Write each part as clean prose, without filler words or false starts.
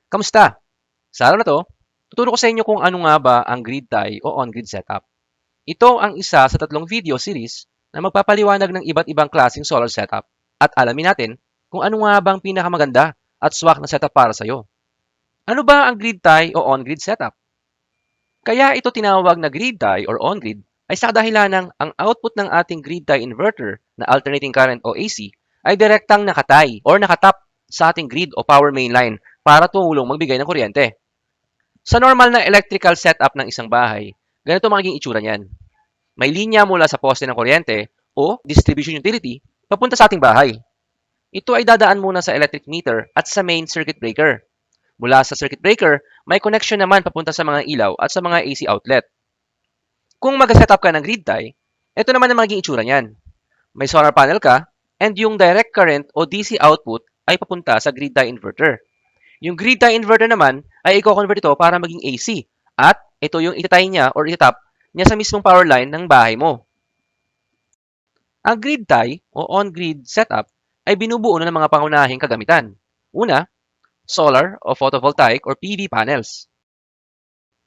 Kamusta? Sa araw na to, tuturo ko sa inyo kung ano nga ba ang grid tie o on-grid setup. Ito ang isa sa tatlong video series na magpapaliwanag ng iba't ibang klaseng solar setup at alamin natin kung ano nga bang pinakamaganda at swak na setup para sa iyo. Ano ba ang grid tie o on-grid setup? Kaya ito tinawag na grid tie or on-grid ay sa kadahilanang ang output ng ating grid tie inverter na alternating current o AC ay direktang nakatay or nakatap sa ating grid o power main line para tumulong magbigay ng kuryente. Sa normal na electrical setup ng isang bahay, ganito magiging itsura niyan. May linya mula sa poste ng kuryente o distribution utility papunta sa ating bahay. Ito ay dadaan muna sa electric meter at sa main circuit breaker. Mula sa circuit breaker, may connection naman papunta sa mga ilaw at sa mga AC outlet. Kung mag-setup ka ng grid tie, ito naman ang magiging itsura niyan. May solar panel ka and yung direct current o DC output ay papunta sa grid tie inverter. Yung grid tie inverter naman ay i-convert ito para maging AC at ito yung itatay niya or itatap niya sa mismong power line ng bahay mo. Ang grid tie o on-grid setup ay binubuo ng mga pangunahing kagamitan. Una, solar o photovoltaic or PV panels.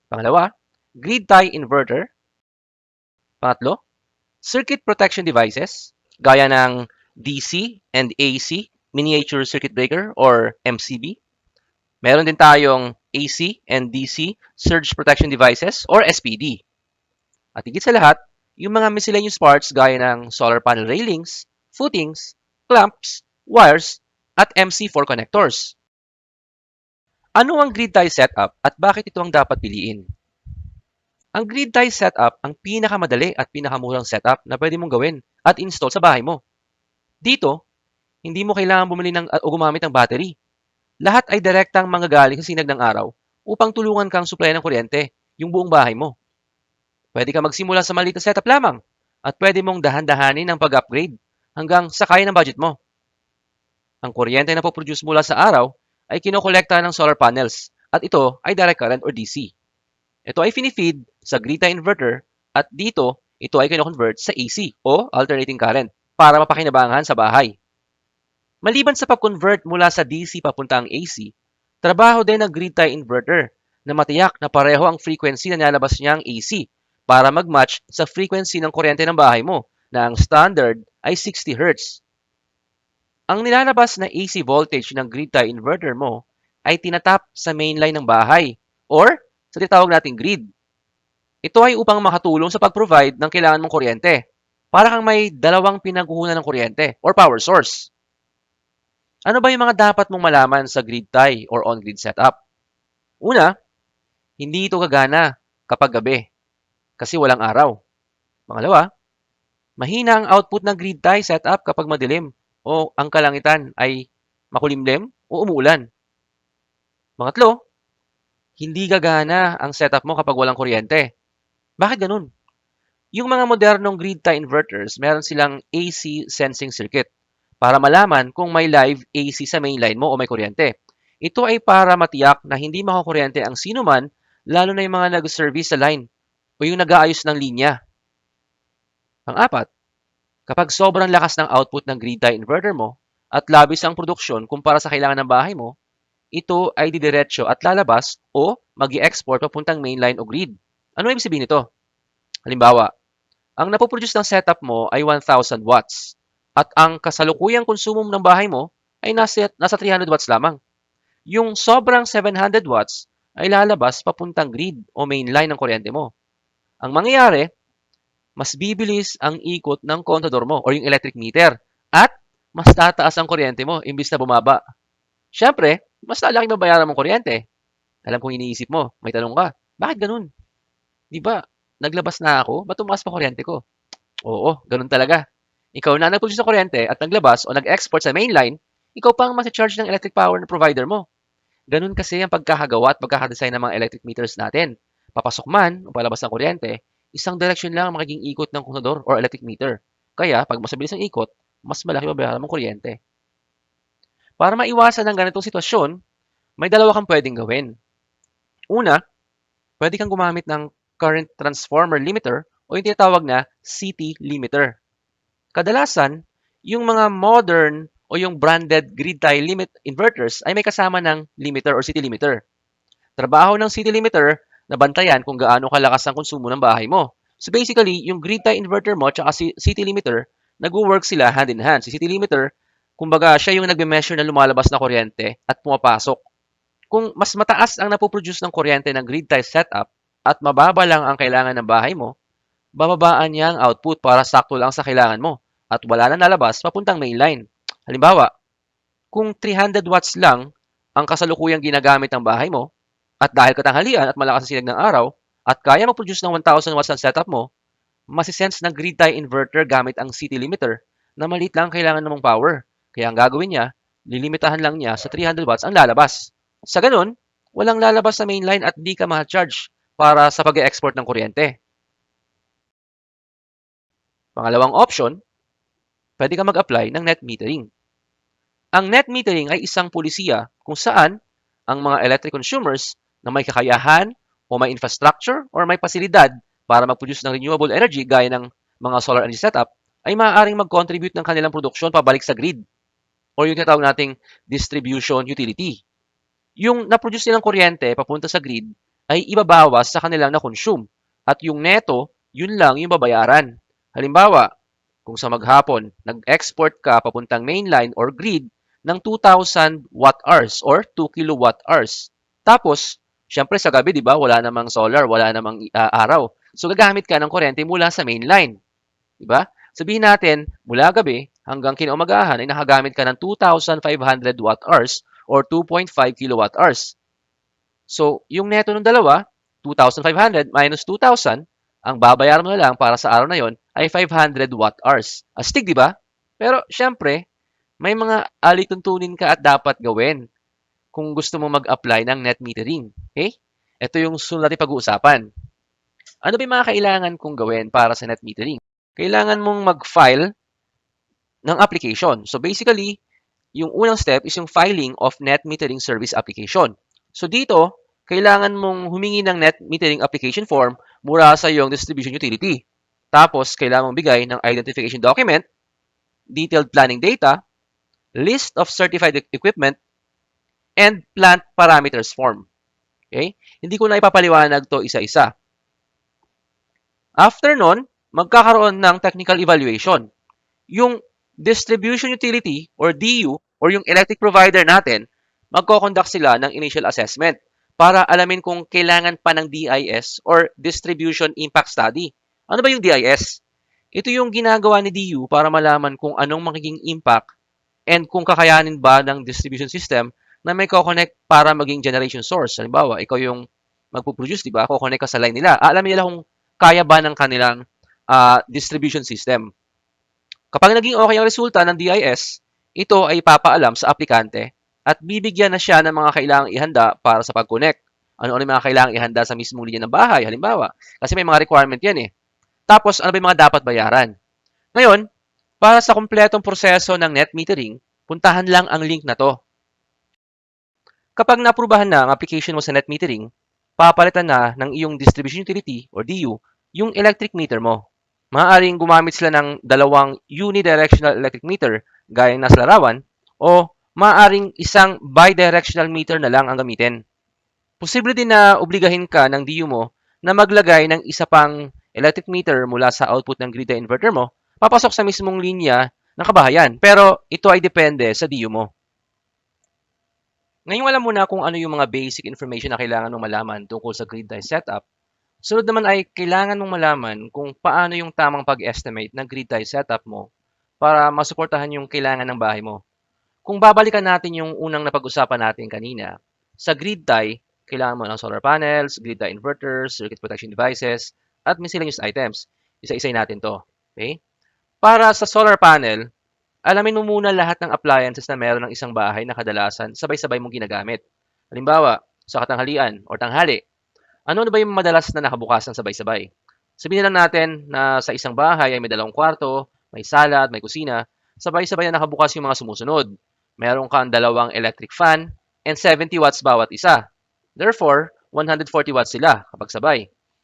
Pangalawa, grid tie inverter. Pangatlo, circuit protection devices gaya ng DC and AC miniature circuit breaker or MCB. Meron din tayong AC and DC surge protection devices or SPD. At higit sa lahat, yung mga miscellaneous parts gaya ng solar panel railings, footings, clamps, wires, at MC4 connectors. Ano ang grid tie setup at bakit ito ang dapat piliin? Ang grid tie setup ang pinakamadali at pinakamurang setup na pwede mong gawin at install sa bahay mo. Dito, hindi mo kailangan bumili o gumamit ng battery. Lahat ay direktang manggagaling sa sinag ng araw upang tulungan kang supply ng kuryente yung buong bahay mo. Pwede ka magsimula sa maliit na setup lamang at pwede mong dahan-dahanin ang pag-upgrade hanggang sa kaya ng budget mo. Ang kuryente na po-produce mula sa araw ay kinokolekta ng solar panels at ito ay direct current or DC. Ito ay finifeed sa grid tie inverter at dito ito ay kinoconvert sa AC o alternating current para mapakinabangan sa bahay. Maliban sa pag-convert mula sa DC papunta ang AC, trabaho din ng grid tie inverter na matiyak na pareho ang frequency na nilalabas niya ang AC para mag-match sa frequency ng kuryente ng bahay mo na ang standard ay 60 Hz. Ang nilalabas na AC voltage ng grid tie inverter mo ay tinatap sa mainline ng bahay or sa tinatawag nating grid. Ito ay upang makatulong sa pag-provide ng kailangan mong kuryente. Para kang may dalawang pinagkukunan ng kuryente or power source. Ano ba yung mga dapat mong malaman sa grid tie or on-grid setup? Una, hindi ito gagana kapag gabi kasi walang araw. Pangalawa, mahina ang output ng grid tie setup kapag madilim o ang kalangitan ay makulimlim o umuulan. Pangatlo, hindi gagana ang setup mo kapag walang kuryente. Bakit ganun? Yung mga modernong grid tie inverters, meron silang AC sensing circuit para malaman kung may live AC sa mainline mo o may kuryente. Ito ay para matiyak na hindi makukuryente ang sino man, lalo na yung mga nag-service sa line o yung nag-aayos ng linya. Pang-apat, kapag sobrang lakas ng output ng grid tie inverter mo at labis ang produksyon kumpara sa kailangan ng bahay mo, ito ay didiretso at lalabas o mag-i-export papuntang mainline o grid. Ano ibig sabihin nito? Halimbawa, ang napoproduce ng setup mo ay 1,000 watts at ang kasalukuyang konsumo ng bahay mo ay nasa 300 watts lamang. Yung sobrang 700 watts ay lalabas papuntang grid o mainline ng kuryente mo. Ang mangyayari, mas bibilis ang ikot ng kontador mo o yung electric meter at mas tataas ang kuryente mo imbis na bumaba. Siyempre, mas lalaki mabayaran mong kuryente. Alam kong iniisip mo, may tanong ka, bakit ganun? Di ba, naglabas na ako, ba't tumaas pa kuryente ko? Oo, ganun talaga. Ikaw na nag-produce ng kuryente at naglabas o nag-export sa mainline, ikaw pa ang charge ng electric power na provider mo. Ganun kasi ang pagkakagawa at pagkakadesign ng mga electric meters natin. Papasok man o palabas ng kuryente, isang direksyon lang ang magiging ikot ng kontador or electric meter. Kaya, pag mas mabilis ang ikot, mas malaki mabayaran mong kuryente. Para maiwasan ang ganitong sitwasyon, may dalawa kang pwedeng gawin. Una, pwede kang gumamit ng current transformer limiter o yung tinatawag na CT limiter. Kadalasan, yung mga modern o yung branded grid tie limit inverters ay may kasama ng limiter or city limiter. Trabaho ng city limiter na bantayan kung gaano kalakas ang konsumo ng bahay mo. So basically, yung grid tie inverter mo at city limiter, nag-work sila hand in hand. Si city limiter, kumbaga siya yung nagme-measure na lumalabas na kuryente at pumapasok. Kung mas mataas ang napoproduce ng kuryente ng grid tie setup at mababa lang ang kailangan ng bahay mo, bababaan niya ang output para sakto lang sa kailangan mo at wala nang lalabas papuntang mainline. Halimbawa, kung 300 watts lang ang kasalukuyang ginagamit ng bahay mo, at dahil katanghalian at malakas ang sinag ng araw, at kaya mag-produce ng 1,000 watts ang setup mo, masisense ng grid tie inverter gamit ang city limiter na maliit lang kailangan namang power. Kaya ang gagawin niya, lilimitahan lang niya sa 300 watts ang lalabas. Sa ganun, walang lalabas sa mainline at di ka ma-charge para sa pag-export ng kuryente. Pangalawang option, pwede ka mag-apply ng net metering. Ang net metering ay isang pulisiya kung saan ang mga electric consumers na may kakayahan o may infrastructure or may pasilidad para mag-produce ng renewable energy gaya ng mga solar energy setup ay maaaring mag-contribute ng kanilang produksyon pabalik sa grid o yung tinatawag nating distribution utility. Yung na-produce nilang kuryente papunta sa grid ay ibabawas sa kanilang na-consume at yung neto, yun lang yung babayaran. Halimbawa, kung sa maghapon, nag-export ka papuntang mainline or grid ng 2,000 watt-hours or 2 kilowatt-hours. Tapos, syempre sa gabi, di ba, wala namang solar, wala namang araw. So, gagamit ka ng kuryente mula sa mainline. Di ba? Sabihin natin, mula gabi hanggang kinaumagahan ay nakagamit ka ng 2,500 watt-hours or 2.5 kilowatt-hours. So, yung neto ng dalawa, 2,500 minus 2,000, ang babayaran mo na lang para sa araw na yon ay 500 watt-hours. Astig, di ba? Pero, syempre, may mga alituntunin ka at dapat gawin kung gusto mo mag-apply ng net metering. Okay? Ito yung sunod natin pag-uusapan. Ano ba yung mga kailangan kong gawin para sa net metering? Kailangan mong mag-file ng application. So basically, yung unang step is yung filing of net metering service application. So dito, kailangan mong humingi ng net metering application form mula sa iyong distribution utility. Tapos, kailangan mong bigay ng identification document, detailed planning data, list of certified equipment, and plant parameters form. Okay? Hindi ko na ipapaliwanag to isa-isa. After nun, magkakaroon ng technical evaluation. Yung distribution utility or DU or yung electric provider natin, magko-conduct sila ng initial assessment para alamin kung kailangan pa ng DIS or Distribution Impact Study. Ano ba yung DIS? Ito yung ginagawa ni DU para malaman kung anong magiging impact and kung kakayanin ba ng distribution system na may ko-connect para maging generation source. Halimbawa, ikaw yung magpo-produce, di ba? Ko-connect ka sa line nila. Aalamin nila kung kaya ba ng kanilang distribution system. Kapag naging okay ang resulta ng DIS, ito ay papaalam sa aplikante at bibigyan na siya ng mga kailangang ihanda para sa pag-connect. Ano-ano yung mga kailangang ihanda sa mismong linya ng bahay, halimbawa. Kasi may mga requirement yan eh. Tapos, ano ba yung mga dapat bayaran? Ngayon, para sa kumpletong proseso ng net metering, puntahan lang ang link na to. Kapag naaprubahan na ang application mo sa net metering, papalitan na ng iyong distribution utility or DU yung electric meter mo. Maaaring gumamit sila ng dalawang unidirectional electric meter gaya ng nasa larawan o maaaring isang bidirectional meter na lang ang gamitin. Posible din na obligahin ka ng DU mo na maglagay ng isa pang electric meter mula sa output ng grid inverter mo papasok sa mismong linya ng kabahayan. Pero ito ay depende sa DU mo. Ngayon alam mo na kung ano yung mga basic information na kailangan mong malaman tungkol sa grid tie setup. Sunod naman ay kailangan mong malaman kung paano yung tamang pag-estimate ng grid tie setup mo para masuportahan yung kailangan ng bahay mo. Kung babalikan natin yung unang napag-usapan natin kanina, sa grid tie, kailangan mo ng solar panels, grid tie inverters, circuit protection devices, at miscellaneous items. Isa-isay natin to. Okay? Para sa solar panel, alamin mo muna lahat ng appliances na meron ng isang bahay na kadalasan sabay-sabay mong ginagamit. Halimbawa, sa katanghalian o tanghali, ano ba yung madalas na nakabukas ng sabay-sabay? Sabihin lang natin na sa isang bahay ay may 2 kwarto, may sala at may kusina, sabay-sabay na nakabukas yung mga sumusunod. Meron kang 2 electric fan and 70 watts bawat isa. Therefore, 140 watts sila kapag sabay.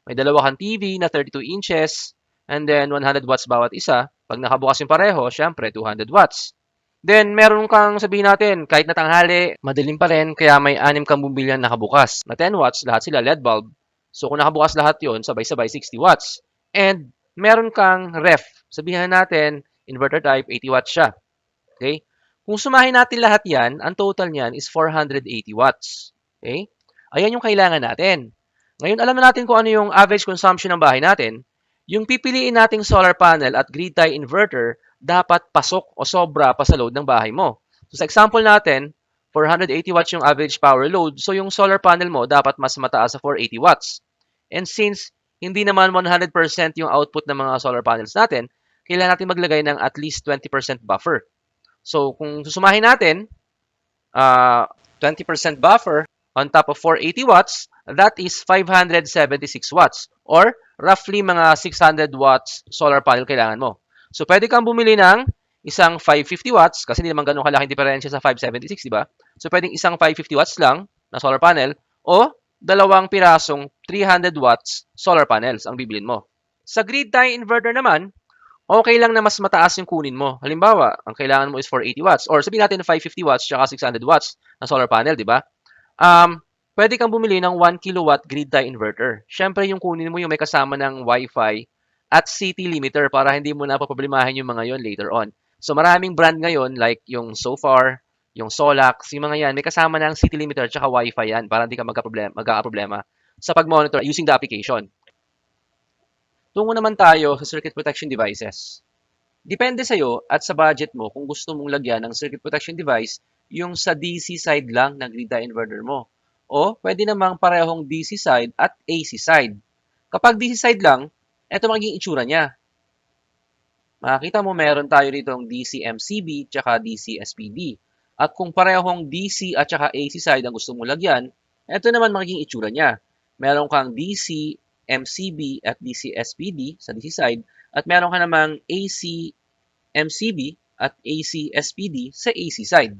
May 2 kang TV na 32 inches and then 100 watts bawat isa. Pag nakabukas yung pareho, syempre 200 watts. Then, meron kang sabihin natin, kahit na tanghali, madilim pa rin, kaya may 6 kang bumbilyan nakabukas. Na 10 watts, lahat sila LED bulb. So, kung nakabukas lahat yon sabay-sabay 60 watts. And, meron kang ref. Sabihin natin, inverter type, 80 watts siya. Okay? Kung sumahin natin lahat yan, ang total niyan is 480 watts. Okay? Ayan yung kailangan natin. Ngayon, alam na natin kung ano yung average consumption ng bahay natin. Yung pipiliin nating solar panel at grid tie inverter, dapat pasok o sobra pa sa load ng bahay mo. So sa example natin, 480 watts yung average power load, so yung solar panel mo dapat mas mataas sa 480 watts. And since hindi naman 100% yung output ng mga solar panels natin, kailangan natin maglagay ng at least 20% buffer. So kung susumahin natin, 20% buffer on top of 480 watts, that is 576 watts or roughly mga 600 watts solar panel kailangan mo. So, pwede kang bumili ng isang 550 watts kasi hindi naman ganun kalaking diferensya sa 576, di ba? So, pwedeng isang 550 watts lang na solar panel o dalawang pirasong 300 watts solar panels ang bibilin mo. Sa grid tie inverter naman, okay lang na mas mataas yung kunin mo. Halimbawa, ang kailangan mo is 480 watts or sabihin natin 550 watts tsaka 600 watts na solar panel, di ba? Pwede kang bumili ng 1 kilowatt grid tie inverter. Siyempre, yung kunin mo yung may kasama ng Wi-Fi at city limiter para hindi mo na paproblemahin yung mga yon later on. So, maraming brand ngayon like yung Sofar, yung Solax, yung mga yan, may kasama ng city limiter at Wi-Fi yan para hindi ka magkakaproblema sa pag-monitor using the application. Tungo naman tayo sa circuit protection devices. Depende sa'yo at sa budget mo kung gusto mong lagyan ng circuit protection device yung sa DC side lang ng grid tie inverter mo. O pwede namang parehong DC side at AC side. Kapag DC side lang, ito magiging itsura niya. Makikita mo meron tayo dito ng DC MCB at DC SPD. At kung parehong DC at saka AC side ang gusto mong lagyan, ito naman magiging itsura niya. Meron kang DC MCB at DC SPD sa DC side at meron ka namang AC MCB at AC SPD sa AC side.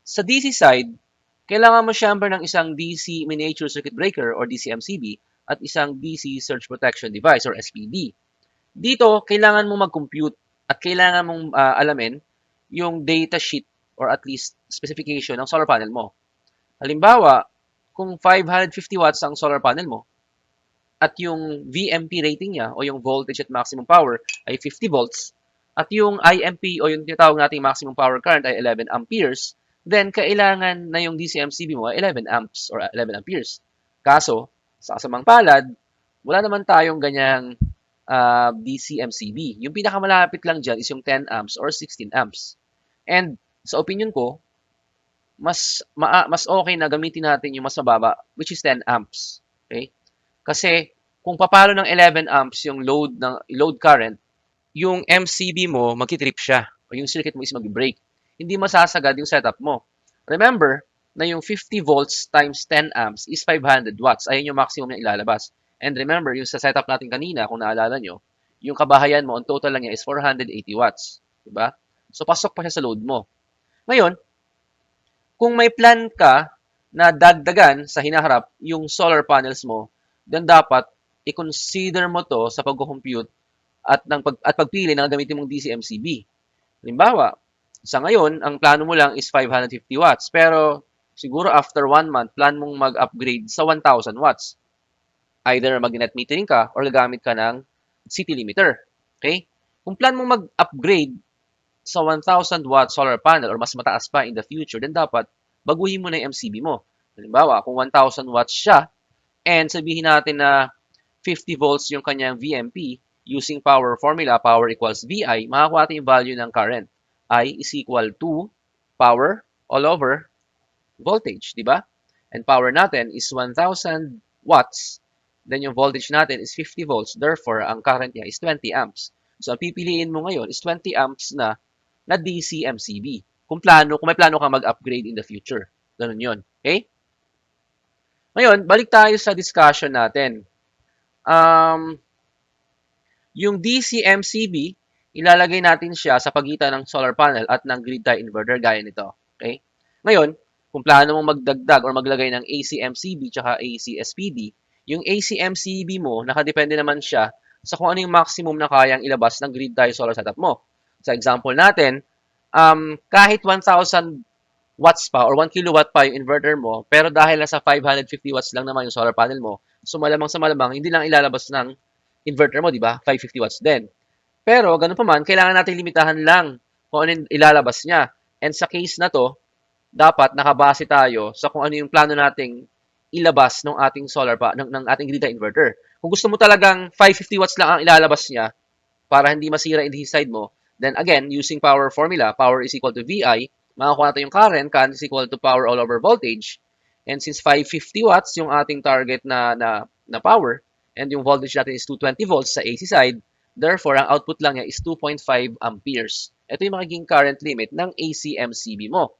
Sa DC side, kailangan mo siyempre ng isang DC Miniature Circuit Breaker or DC-MCB at isang DC Surge Protection Device or SPD. Dito, kailangan mo mag-compute at kailangan mong alamin yung data sheet or at least specification ng solar panel mo. Halimbawa, kung 550 watts ang solar panel mo at yung VMP rating niya o yung voltage at maximum power ay 50 volts at yung IMP o yung tinatawag nating maximum power current ay 11 amperes, then kailangan na yung DC-MCB mo ay 11 amps or 11 amperes. Kaso, sa kasamang palad, wala naman tayong ganyang DC-MCB. Yung pinakamalapit lang dyan is yung 10 amps or 16 amps. And sa opinion ko, mas okay na gamitin natin yung mas mababa, which is 10 amps. Okay? Kasi kung papalo ng 11 amps yung load current, yung MCB mo magti-trip siya o yung circuit mo is mag-break. Hindi masasagad yung setup mo. Remember na yung 50 volts times 10 amps is 500 watts. Ayun yung maximum na ilalabas. And remember, yung sa setup natin kanina, kung naalala nyo, yung kabahayan mo, ang total lang niya is 480 watts. Diba? So, pasok pa siya sa load mo. Ngayon, kung may plan ka na dagdagan sa hinaharap yung solar panels mo, then dapat i-consider mo to sa pag-compute at pagpili ng gamitin mong DC-MCB. Halimbawa, sa ngayon, ang plano mo lang is 550 watts. Pero siguro after 1 month, plan mong mag-upgrade sa 1,000 watts. Either mag-net metering ka or gagamit ka ng city limiter. Okay? Kung plan mong mag-upgrade sa 1,000 watt solar panel or mas mataas pa in the future, then dapat baguhin mo na yung MCB mo. Halimbawa, kung 1,000 watts siya and sabihin natin na 50 volts yung kanyang VMP, using power formula, power equals VI, makakuha natin yung value ng current. I is equal to power all over voltage, di ba? And power natin is 1,000 watts. Then yung voltage natin is 50 volts. Therefore, ang current niya is 20 amps. So, ang pipiliin mo ngayon is 20 amps na DC MCB. Kung may plano ka mag-upgrade in the future. Ganun yun. Okay? Ngayon, balik tayo sa discussion natin. Yung DC MCB, ilalagay natin siya sa pagitan ng solar panel at ng grid tie inverter gaya nito. Okay? Ngayon, kung plano mong magdagdag or maglagay ng AC MCB tsaka AC SPD, yung AC MCB mo, nakadepende naman siya sa kung ano yung maximum na kayang ilabas ng grid tie solar setup mo. Sa example natin, Kahit 1,000 watts pa or 1 kilowatt pa yung inverter mo, pero dahil nasa 550 watts lang naman yung solar panel mo, so malamang sa malamang, hindi lang ilalabas ng inverter mo, di ba? 550 watts din. Pero, ganun pa man, kailangan natin limitahan lang kung ano yung ilalabas niya. And sa case na to, dapat nakabase tayo sa kung ano yung plano nating ilabas ng ating ng ating grid inverter. Kung gusto mo talagang 550 watts lang ang ilalabas niya para hindi masira yung side mo, then again, using power formula, power is equal to VI, makakuha natin yung current is equal to power all over voltage. And since 550 watts yung ating target na power, and yung voltage natin is 220 volts sa AC side, therefore, ang output lang niya is 2.5 amperes. Ito yung magiging current limit ng ACMCB mo.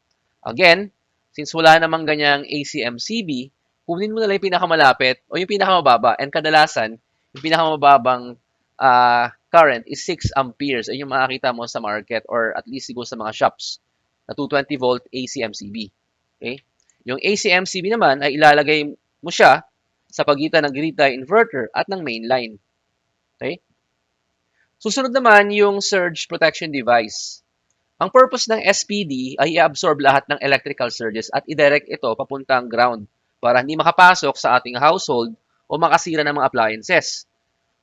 Again, since wala namang ganyang ACMCB, kunin mo na lang yung pinakamalapit o yung pinakamababa. And kadalasan, yung pinakamababang current is 6 amperes. Ayun yung makakita mo sa market or at least siguro sa mga shops na 220 volt ACMCB. Okay? Yung ACMCB naman ay ilalagay mo siya sa pagitan ng grid tie inverter at ng mainline. Okay? Susunod naman yung surge protection device. Ang purpose ng SPD ay i-absorb lahat ng electrical surges at i-direct ito papuntang ground para hindi makapasok sa ating household o makasira ng mga appliances.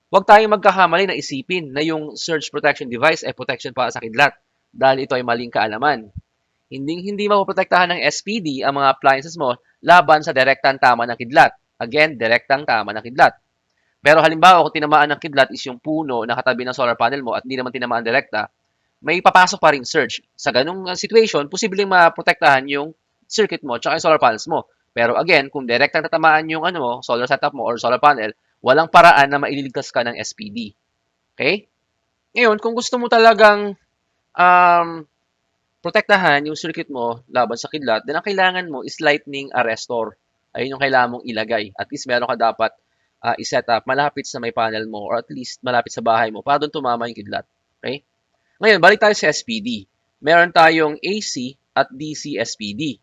Huwag tayong magkakamali na isipin na yung surge protection device ay protection para sa kidlat dahil ito ay maling kaalaman. Hindi mapoprotektahan ng SPD ang mga appliances mo laban sa direktang tama ng kidlat. Again, direktang tama ng kidlat. Pero halimbawa, kung tinamaan ng kidlat is yung puno na katabi ng solar panel mo at hindi naman tinamaan direkta, may papasok pa rin surge. Sa ganung situation, posibleng maprotektahan yung circuit mo at yung solar panels mo. Pero again, kung direktang tatamaan yung solar setup mo or solar panel, walang paraan na maililigtas ka ng SPD. Okay? Ngayon, kung gusto mo talagang protektahan yung circuit mo laban sa kidlat, then ang kailangan mo is lightning arrestor. Ayun yung kailangan mong ilagay. At least meron ka dapat i-set up malapit sa may panel mo or at least malapit sa bahay mo para doon tumama yung kidlat. Okay? Ngayon, balik tayo sa SPD. Meron tayong AC at DC SPD.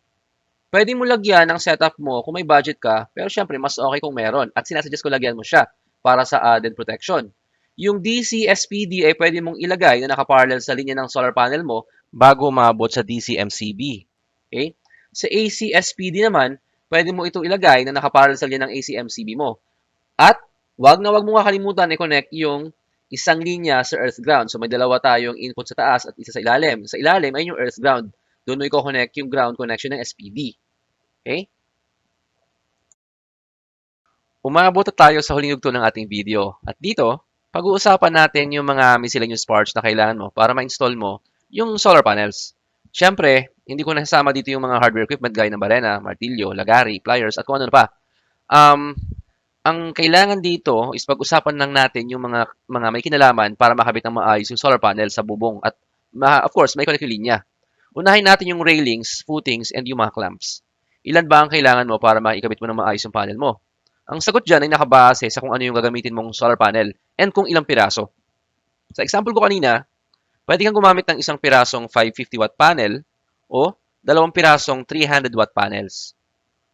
Pwede mo lagyan ng setup mo kung may budget ka, pero syempre mas okay kung meron. At sinasuggest ko lagyan mo siya para sa added protection. Yung DC SPD ay pwede mong ilagay na nakaparallel sa linya ng solar panel mo bago maabot sa DC MCB. Okay? Sa AC SPD naman, pwede mo ito ilagay na nakaparallel sa linya ng AC MCB mo. At wag mo kakalimutan i-connect yung isang linya sa earth ground. So may dalawa tayong input sa taas at isa sa ilalim. Sa ilalim ay yung earth ground. Doon mo i-connect yung ground connection ng SPD. Okay? Umabot na tayo sa huling yugto ng ating video. At dito, pag-uusapan natin yung mga miscellaneous parts na kailangan mo para ma-install mo yung solar panels. Siyempre, hindi ko nasasama dito yung mga hardware equipment gaya ng barena, martilyo, lagari, pliers, at kung ano pa. Ang kailangan dito is pag-usapan lang natin yung mga may kinalaman para makabit ng maayos yung solar panel sa bubong at of course may connect yung linya. Unahin natin yung railings, footings, and yung mga clamps. Ilan ba ang kailangan mo para maikabit mo ng maayos yung panel mo? Ang sagot dyan ay nakabase sa kung ano yung gagamitin mong solar panel and kung ilang piraso. Sa example ko kanina, pwede kang gumamit ng isang pirasong 550 watt panel o dalawang pirasong 300 watt panels.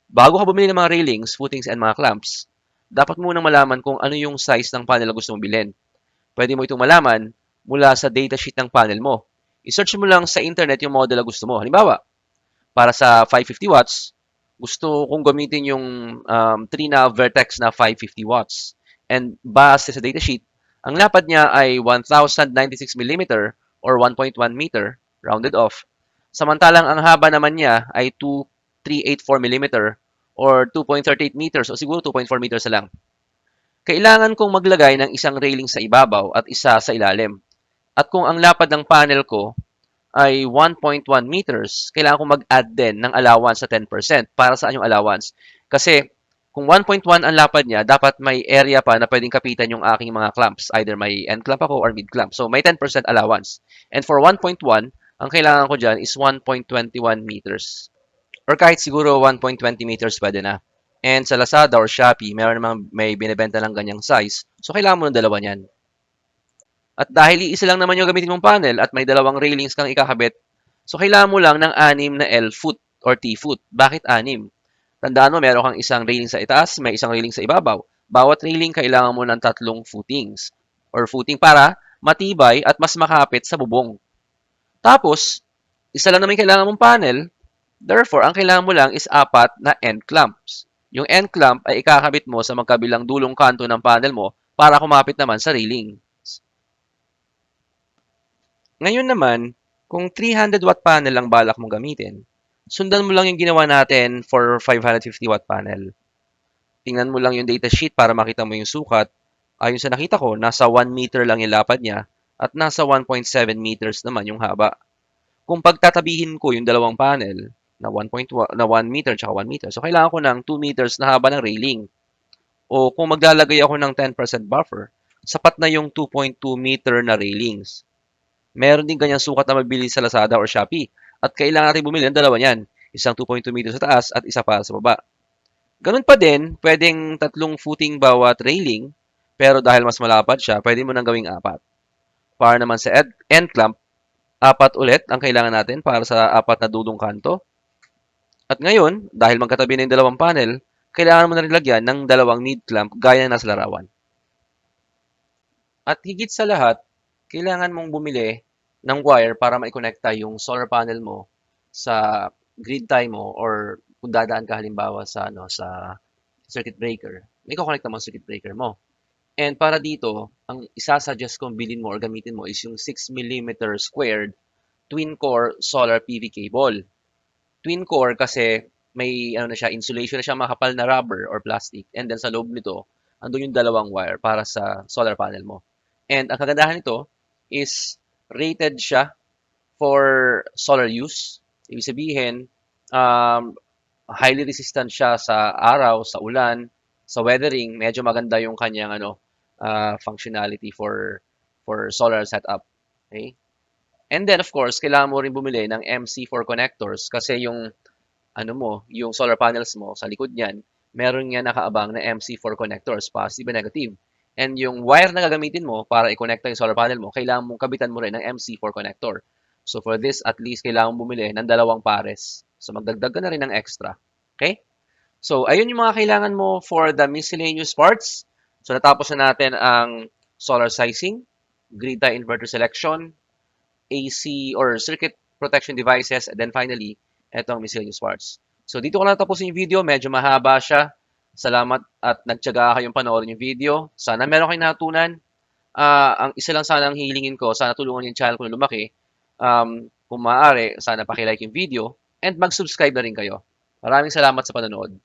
Bago ka bumili ng mga railings, footings, and mga clamps, dapat munang malaman kung ano yung size ng panel na gusto mong bilhin. Pwede mo itong malaman mula sa datasheet ng panel mo. I-search mo lang sa internet yung model na gusto mo. Halimbawa, para sa 550 watts, gusto kong gamitin yung 3 na vertex na 550 watts. And base sa datasheet, ang lapad niya ay 1096 mm or 1.1 meter, rounded off. Samantalang ang haba naman niya ay 2384 mm or 2.38 meters o siguro 2.4 meters na lang. Kailangan kong maglagay ng isang railing sa ibabaw at isa sa ilalim. At kung ang lapad ng panel ko ay 1.1 meters, kailangan kong mag-add din ng allowance sa 10%. Para saan yung allowance? Kasi kung 1.1 ang lapad niya, dapat may area pa na pwedeng kapitan yung aking mga clamps. Either may end clamp ako or mid clamp. So may 10% allowance. And for 1.1, ang kailangan ko dyan is 1.21 meters. Or kahit siguro 1.20 meters pwede na. And sa Lazada or Shopee, may binibenta ng ganyang size. So, kailangan mo ng dalawa niyan. At dahil iisa lang naman yung gamitin mong panel at may dalawang railings kang ikakabit, so kailangan mo lang ng 6 na L-foot or T-foot. Bakit 6? Tandaan mo, meron kang isang railing sa itaas, may isang railing sa ibabaw. Bawat railing, kailangan mo ng 3 footings or footing para matibay at mas makapit sa bubong. Tapos, Isa lang naman yung kailangan mong panel, therefore, ang kailangan mo lang is 4 na end clamps. Yung end clamp ay ikakabit mo sa magkabilang dulong kanto ng panel mo para kumapit naman sa railing. Ngayon naman, kung 300 watt panel lang balak mong gamitin, sundan mo lang yung ginawa natin for 550 watt panel. Tingnan mo lang yung datasheet para makita mo yung sukat. Ayon sa nakita ko, nasa 1 meter lang yung lapad niya at nasa 1.7 meters naman yung haba. Kung pagtatabihin ko yung dalawang panel na 1 meter at 1 meter, so kailangan ko ng 2 meters na haba ng railing. O kung maglalagay ako ng 10% buffer, sapat na yung 2.2 meter na railings. Meron din ganyang sukat na mabili sa Lazada or Shopee at kailangan natin bumili ng dalawa niyan. Isang 2.2 meters sa taas at isa pa sa baba. Ganun pa din, pwedeng 3 footing bawat railing, pero dahil mas malapad siya, pwede mo nang gawing 4. Para naman sa end clamp, 4 ulit ang kailangan natin para sa 4 na dudong kanto. At ngayon, dahil magkatabi na yung dalawang panel, kailangan mo na rin lagyan ng dalawang mid clamp gaya na nasa larawan. At higit sa lahat, kailangan mong bumili ng wire para maikonekta yung solar panel mo sa grid tie mo or kung dadaan ka halimbawa sa circuit breaker, may kukonekta mo ang circuit breaker mo. And para dito, ang isasuggest kong bilhin mo or gamitin mo is yung 6mm squared twin core solar PV cable. Twin core kasi may insulation na siya, makapal na rubber or plastic. And then sa loob nito, andun yung dalawang wire para sa solar panel mo. And ang kagandahan nito is rated siya for solar use. Ibig sabihin, highly resistant siya sa araw, sa ulan, sa weathering. Medyo maganda yung kanyang functionality for solar setup. Okay? And then of course, kailangan mo rin bumili ng MC4 connectors kasi yung solar panels mo sa likod niyan, meron nga nakaabang na MC4 connectors, positive and negative. And yung wire na gagamitin mo para i-connecta yung solar panel mo, kailangan mong kabitan mo rin ng MC4 connector. So for this, at least kailangan mong bumili ng dalawang pares. So magdagdag ka na rin ng extra. Okay? So ayun yung mga kailangan mo for the miscellaneous parts. So natapos na natin ang solar sizing, grid tie inverter selection, AC or circuit protection devices, and then finally, etong miscellaneous parts. So dito ko na tapusin yung video, medyo mahaba siya. Salamat at nagtiyaga kayong panoorin yung video. Sana meron kayong natutunan. Ang isa lang sana ang hihilingin ko, sana tulungan yung channel ko na lumaki. Kung maaari, sana pakilike yung video and mag-subscribe na rin kayo. Maraming salamat sa panonood.